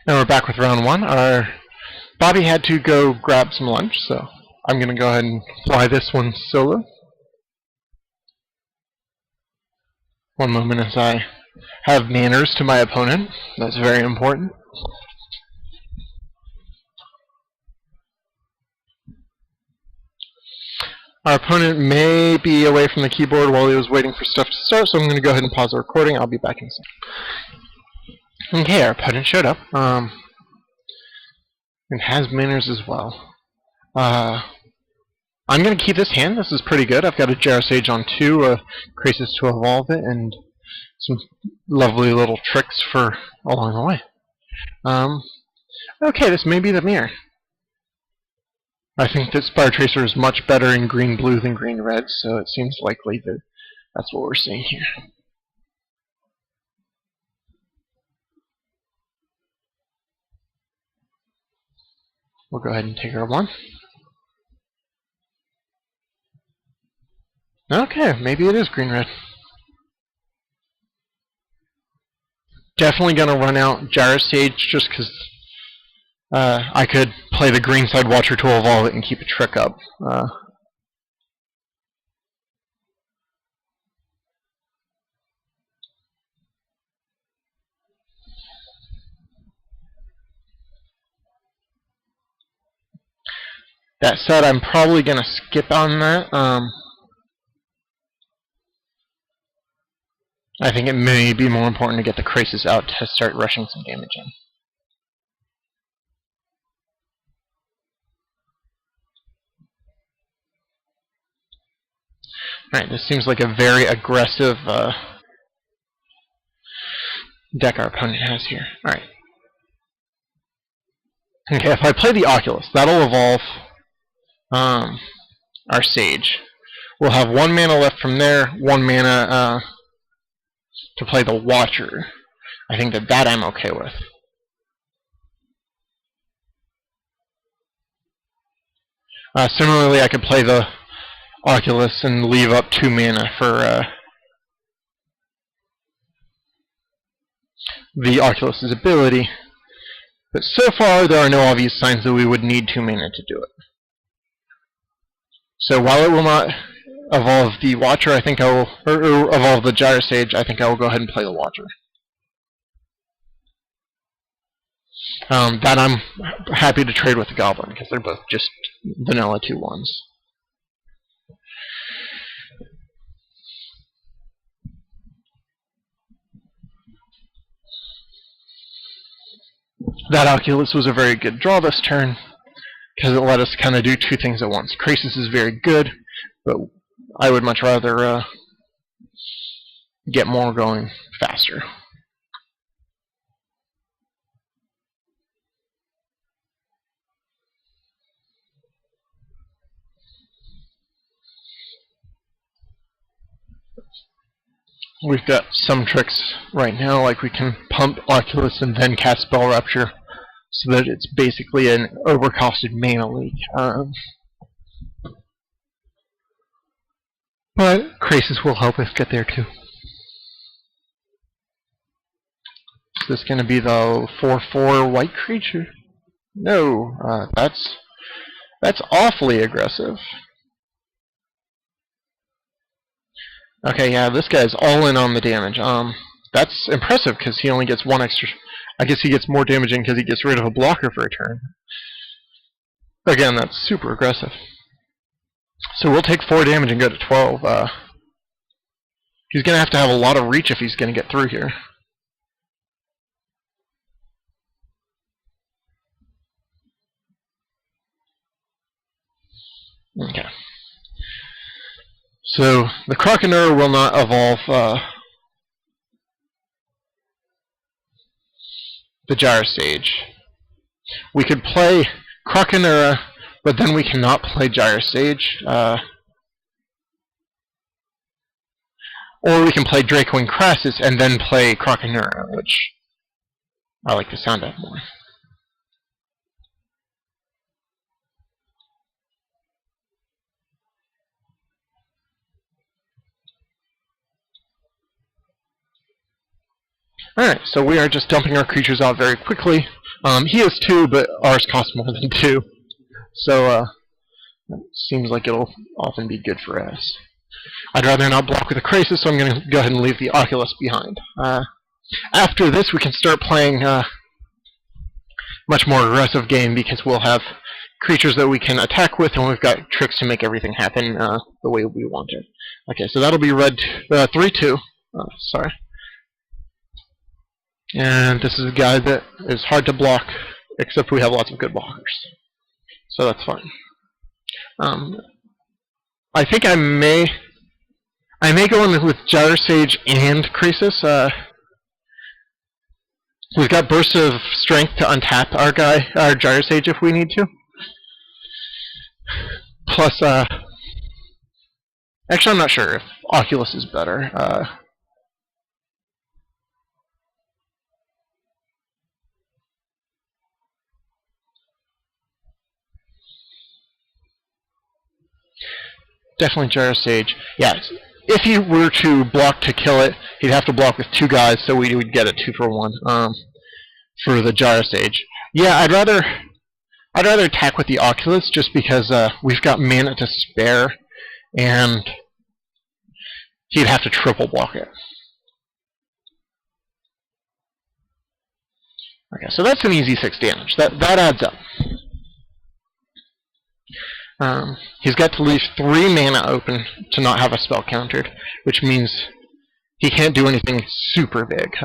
And we're back with round one. Our Bobby had to go grab some lunch, so I'm going to go ahead and fly this one solo. One moment as I have manners to my opponent. That's very important. Our opponent may be away from the keyboard while he was waiting for stuff to start, so I'm going to go ahead and pause the recording. I'll be back in a second. Okay, our opponent showed up. And has manners as well. I'm going to keep this hand. This is pretty good. I've got a Gyro Sage on 2, Crisis to evolve it, and some lovely little tricks for along the way. Okay, this may be the mirror. I think that Spire Tracer is much better in green-blue than green-red, so it seems likely that that's what we're seeing here. We'll go ahead and take our 1. Okay, maybe it is green-red. Definitely going to run out Gyro Sage just because I could play the green side Watcher to evolve it and keep a trick up. That said, I'm probably going to skip on that. I think it may be more important to get the Crisis out to start rushing some damage in. Alright, this seems like a very aggressive deck our opponent has here. Alright. Okay, if I play the Oculus, that'll evolve our Sage. We'll have 1 mana left from there, 1 mana to play the Watcher. I think that I'm okay with. Similarly, I could play the Oculus and leave up 2 mana for the Oculus's ability. But so far, there are no obvious signs that we would need 2 mana to do it. So while it will not evolve the Watcher, I think I will, or evolve the Gyro Sage, I think I will go ahead and play the Watcher. That I'm happy to trade with the Goblin, because they're both just vanilla 2/1s. That Oculus was a very good draw this turn, because it let us kind of do 2 things at once. Crisis is very good, but I would much rather get more going faster. We've got some tricks right now, like we can pump Oculus and then cast Spell Rupture, so that it's basically an overcosted mana leak. But Crisis will help us get there too. Is this going to be the 4/4 white creature? No, that's awfully aggressive. Okay, yeah, this guy's all in on the damage. That's impressive because he only gets 1 extra. I guess he gets more damage in because he gets rid of a blocker for a turn. Again, that's super aggressive. So we'll take 4 damage and go to 12. He's going to have a lot of reach if he's going to get through here. Okay. So the Croconura will not evolve the Gyro Sage. We could play Croconura, but then we cannot play Gyro Sage. Or we can play Dracowing Crassus and then play Croconura, which I like the sound of more. Alright, so we are just dumping our creatures out very quickly. He has 2, but ours costs more than 2. So, it seems like it'll often be good for us. I'd rather not block with a Crisis, so I'm going to go ahead and leave the Oculus behind. After this, we can start playing much more aggressive game because we'll have creatures that we can attack with, and we've got tricks to make everything happen the way we want it. Okay, so that'll be red 3-2. Sorry. And this is a guy that is hard to block, except we have lots of good blockers. So that's fine. I think I may go in with Gyre Sage and Crisis. We've got Burst of Strength to untap our Gyre Sage if we need to. Plus, actually I'm not sure if Oculus is better. Definitely Gyre Sage. Yes. If he were to block to kill it, he'd have to block with 2 guys, so we would get a 2-for-1 for the Gyre Sage. Yeah, I'd rather attack with the Oculus just because we've got mana to spare, and he'd have to triple block it. Okay, so that's an easy 6 damage. That adds up. He's got to leave 3 mana open to not have a spell countered, which means he can't do anything super big.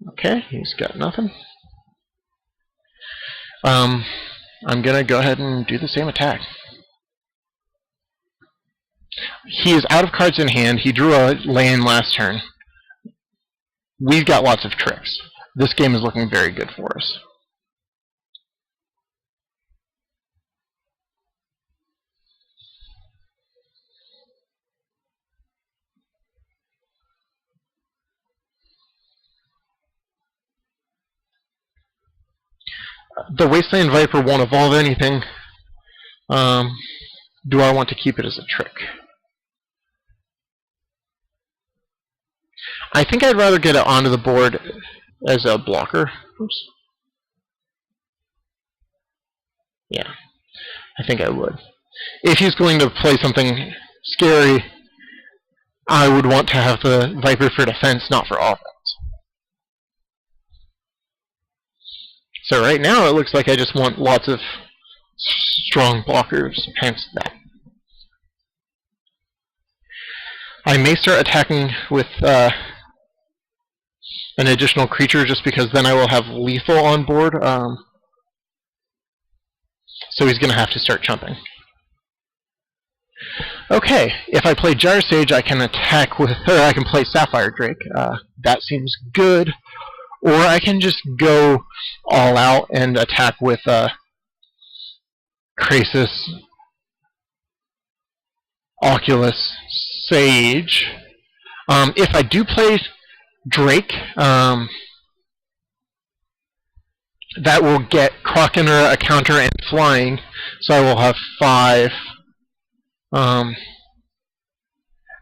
Okay, he's got nothing. I'm going to go ahead and do the same attack. He is out of cards in hand. He drew a land last turn. We've got lots of tricks. This game is looking very good for us. The Wasteland Viper won't evolve anything. Do I want to keep it as a trick? I think I'd rather get it onto the board as a blocker. Oops. Yeah, I think I would. If he's going to play something scary, I would want to have the Viper for defense, not for offense. So right now it looks like I just want lots of strong blockers, hence that. I may start attacking with an additional creature just because then I will have lethal on board. So he's going to have to start chumping. Okay, if I play Gyre Sage, I can attack with, or I can play Sapphire Drake. That seems good. Or I can just go all out and attack with Crisis, Oculus, Sage. If I do play Drake, that will get Croconator a counter and flying, so I will have 5.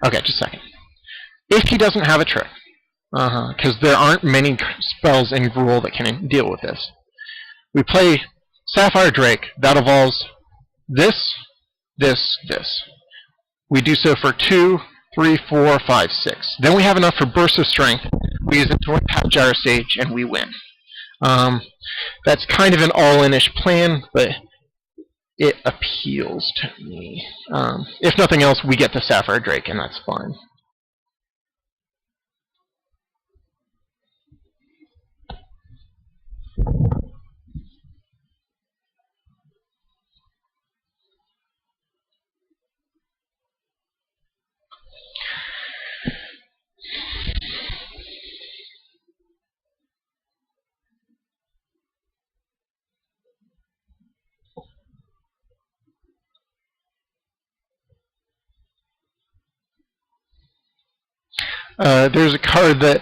Okay, just a second. If he doesn't have a trick, because there aren't many spells in Gruul that can deal with this. We play Sapphire Drake. That evolves this, this, this. We do so for 2, 3, 4, 5, 6. Then we have enough for Burst of Strength. We use it to untap Gyre Sage, and we win. That's kind of an all-in-ish plan, but it appeals to me. If nothing else, we get the Sapphire Drake, and that's fine. There's a card that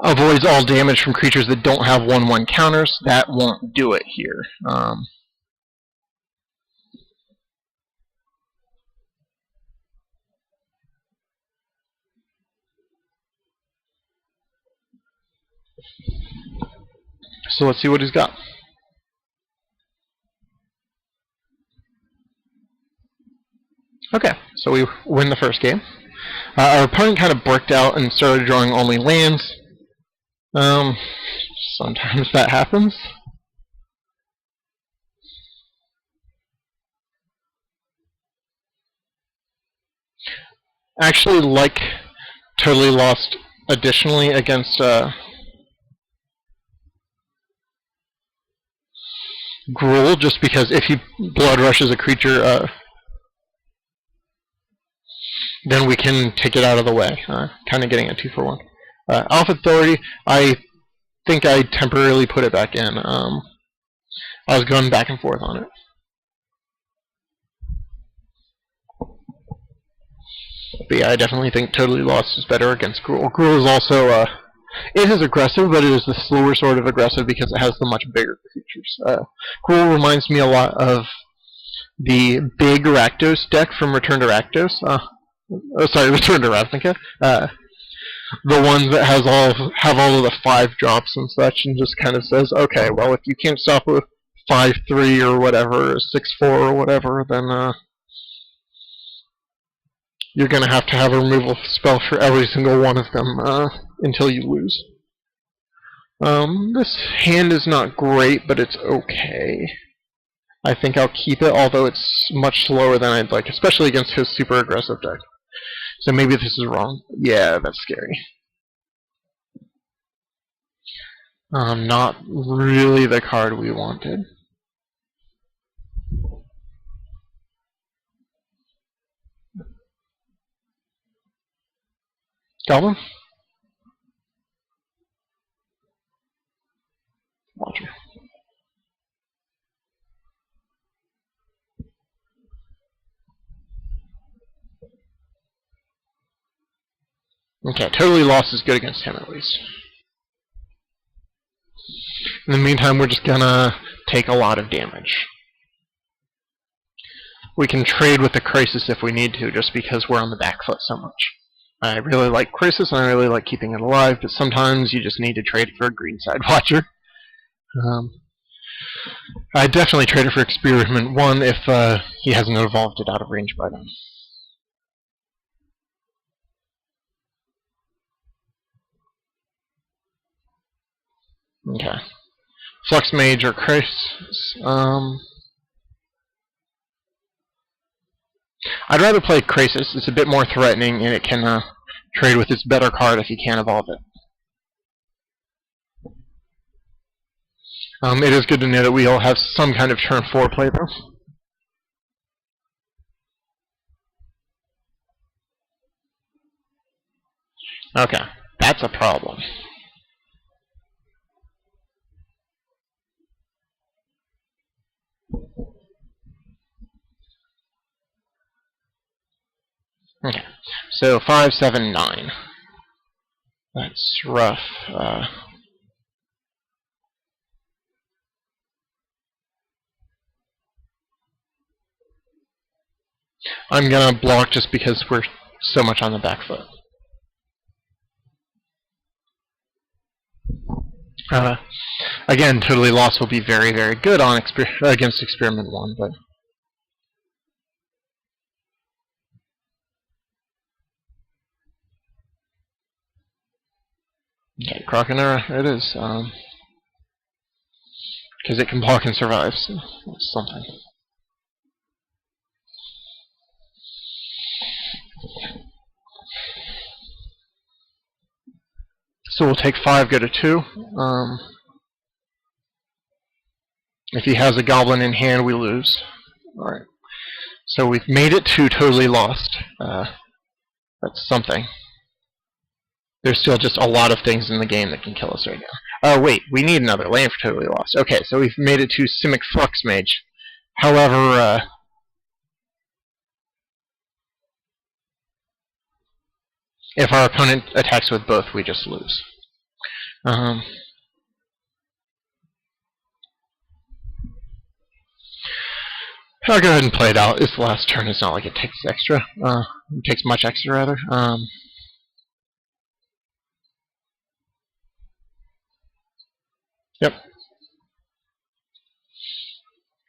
avoids all damage from creatures that don't have 1/1 counters. That won't do it here. So let's see what he's got. Okay, so we win the first game. Our opponent kind of bricked out and started drawing only lands. Sometimes that happens. Actually, like Totally Lost additionally against Gruul, just because if he blood rushes a creature, then we can take it out of the way. Kind of getting a 2-for-1. Alpha Authority, I think I temporarily put it back in. I was going back and forth on it. But yeah, I definitely think Totally Lost is better against Gruul. Gruul is also, it is aggressive, but it is the slower sort of aggressive because it has the much bigger creatures. Gruul reminds me a lot of the big Rakdos deck from Return to Rakdos. Return to Ravnica. The one that have all of the 5-drops and such, and just kind of says, okay, well, if you can't stop with 5/3 or whatever, or 6/4 or whatever, then you're going to have a removal spell for every single one of them until you lose. This hand is not great, but it's okay. I think I'll keep it, although it's much slower than I'd like, especially against his super aggressive deck. So maybe this is wrong. Yeah, that's scary. Not really the card we wanted. Goblin? Watcher. Okay, Totally Lost is good against him at least. In the meantime, we're just gonna take a lot of damage. We can trade with the Crisis if we need to, just because we're on the back foot so much. I really like Crisis, and I really like keeping it alive, but sometimes you just need to trade for a Greenside Watcher. I definitely trade it for Experiment 1 if he hasn't evolved it out of range by then. Okay. Flux Mage or Crisis. I'd rather play Crisis. It's a bit more threatening, and it can trade with its better card if you can't evolve it. It is good to know that we all have some kind of turn 4 play, though. Okay, that's a problem. Okay, so 5, 7, 9. That's rough. I'm gonna block just because we're so much on the back foot. Again, Totally Lost will be very, very good on against Experiment 1, but okay, Croconera, it is, because it can block and survive, so that's something. So we'll take 5, go to 2. If he has a Goblin in hand, we lose. Alright. So we've made it to Totally Lost. That's something. There's still just a lot of things in the game that can kill us right now. Oh, wait, we need another land for Totally Lost. Okay, so we've made it to Simic Flux Mage. However, if our opponent attacks with both, we just lose. I'll go ahead and play it out. It's the last turn. It's not like it takes extra. It takes much extra, rather. Yep.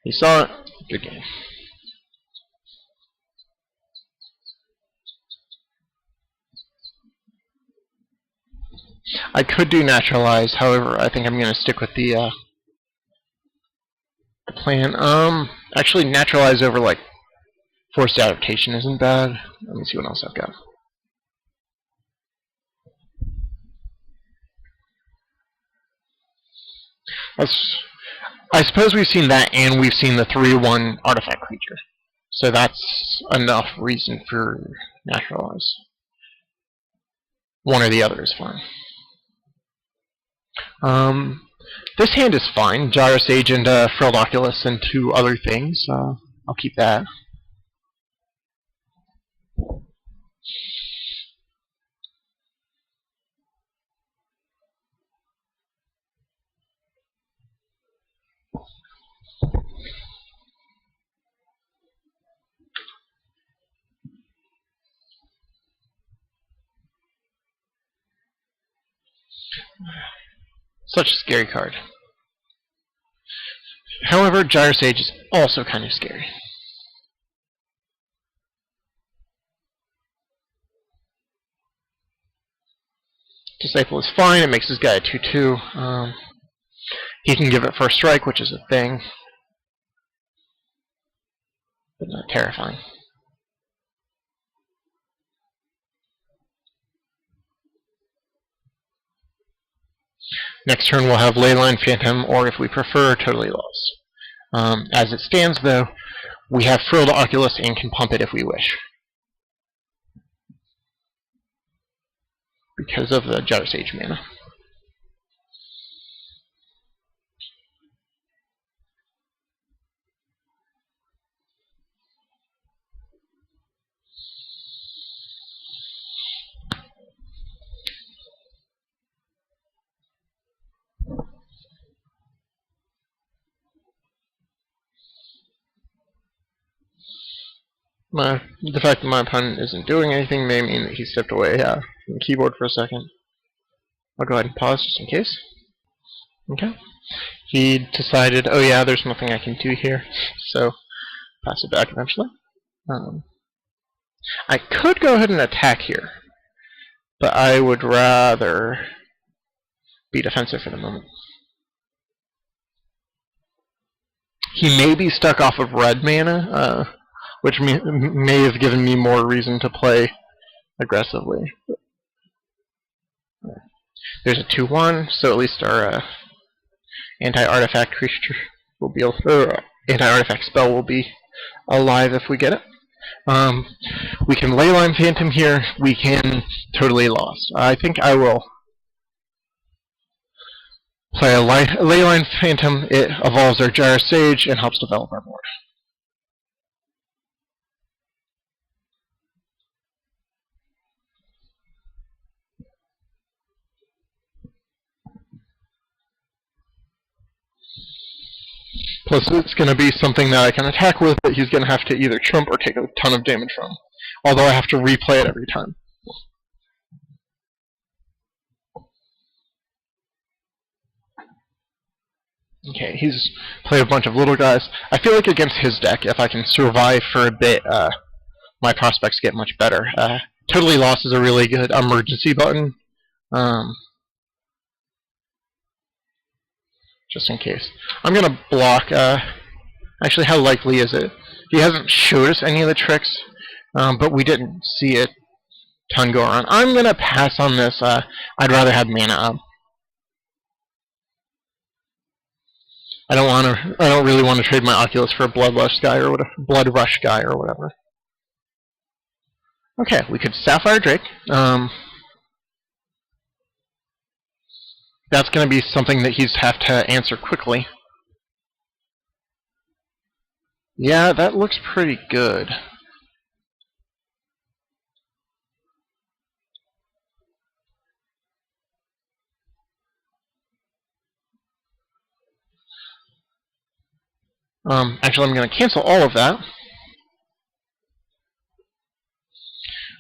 He saw it. Good game. I could do naturalize, however, I think I'm going to stick with the plan. Actually, naturalize over like forced adaptation isn't bad. Let me see what else I've got. I suppose we've seen that, and we've seen the 3/1 artifact creature, so that's enough reason for naturalize. One or the other is fine. This hand is fine. Gyro Sage and Frilled Oculus and 2 other things. I'll keep that. Such a scary card. However, Gyro Sage is also kind of scary. Disciple is fine. It makes this guy a 2/2. He can give it first strike, which is a thing, but not terrifying. Next turn we'll have Leyline Phantom, or if we prefer, Totally Lost. As it stands, though, we have Frilled Oculus and can pump it if we wish, because of the Gyro Sage mana. The fact that my opponent isn't doing anything may mean that he stepped away from the keyboard for a second. I'll go ahead and pause just in case. Okay. He decided, oh yeah, there's nothing I can do here, so pass it back eventually. I could go ahead and attack here, but I would rather be defensive for the moment. He may be stuck off of red mana, which may have given me more reason to play aggressively. There's a 2/1, so at least our anti-artifact creature will be anti-artifact spell will be alive if we get it. We can Leyline Phantom here. We can Totally Lost. I think I will play a Leyline Phantom. It evolves our Gyro Sage and helps develop our board. Plus, it's going to be something that I can attack with, but he's going to have to either trump or take a ton of damage from. Although I have to replay it every time. Okay, he's played a bunch of little guys. I feel like against his deck, if I can survive for a bit, my prospects get much better. Totally Lost is a really good emergency button. Just in case. I'm going to block. Actually, how likely is it? He hasn't showed us any of the tricks, but we didn't see it ton go around. I'm going to pass on this. I'd rather have mana up. I don't really want to trade my Oculus for a Blood Rush guy or whatever. Okay, we could Sapphire Drake. That's going to be something that he's have to answer quickly. Yeah, that looks pretty good. Actually, I'm going to cancel all of that.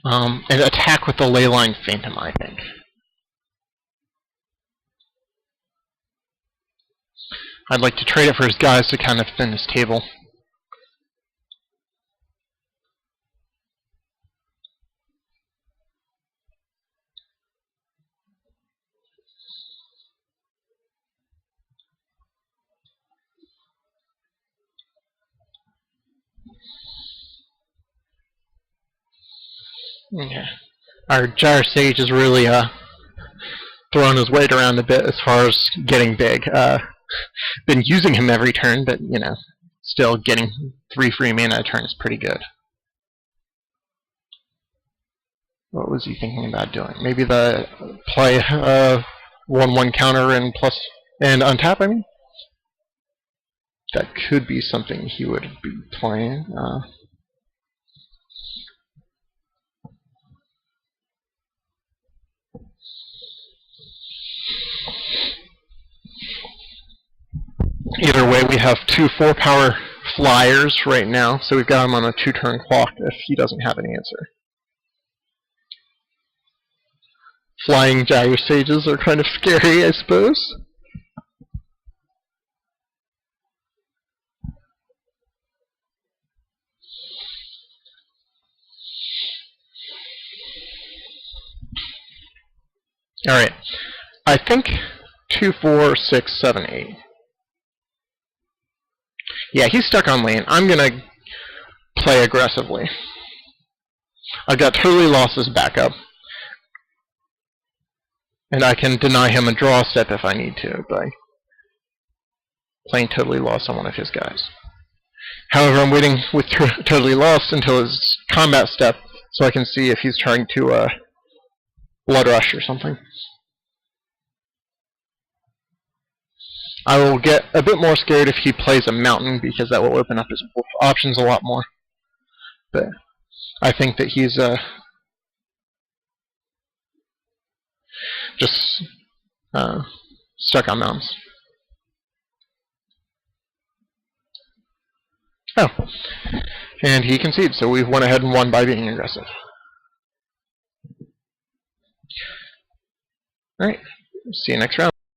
And attack with the Leyline Phantom, I think. I'd like to trade it for his guys to kind of thin his table. Okay. Our Gyre Sage is really throwing his weight around a bit as far as getting big. Been using him every turn, but you know, still getting 3 free mana a turn is pretty good. What was he thinking about doing? Maybe the play 1/1 counter and untap. I mean, that could be something he would be playing. Either way, we have 2 4-power flyers right now, so we've got him on a 2-turn clock if he doesn't have an answer. Flying Gyre Sages are kind of scary, I suppose. Alright, I think 2, 4, 6, 7, 8. Yeah, he's stuck on lane. I'm gonna play aggressively. I've got Totally Lost as backup. And I can deny him a draw step if I need to by playing Totally Lost on one of his guys. However, I'm waiting with Totally Lost until his combat step so I can see if he's trying to Blood Rush or something. I will get a bit more scared if he plays a Mountain because that will open up his options a lot more. But I think that he's just stuck on mountains. Oh. And he concedes, so we went ahead and won by being aggressive. Alright, see you next round.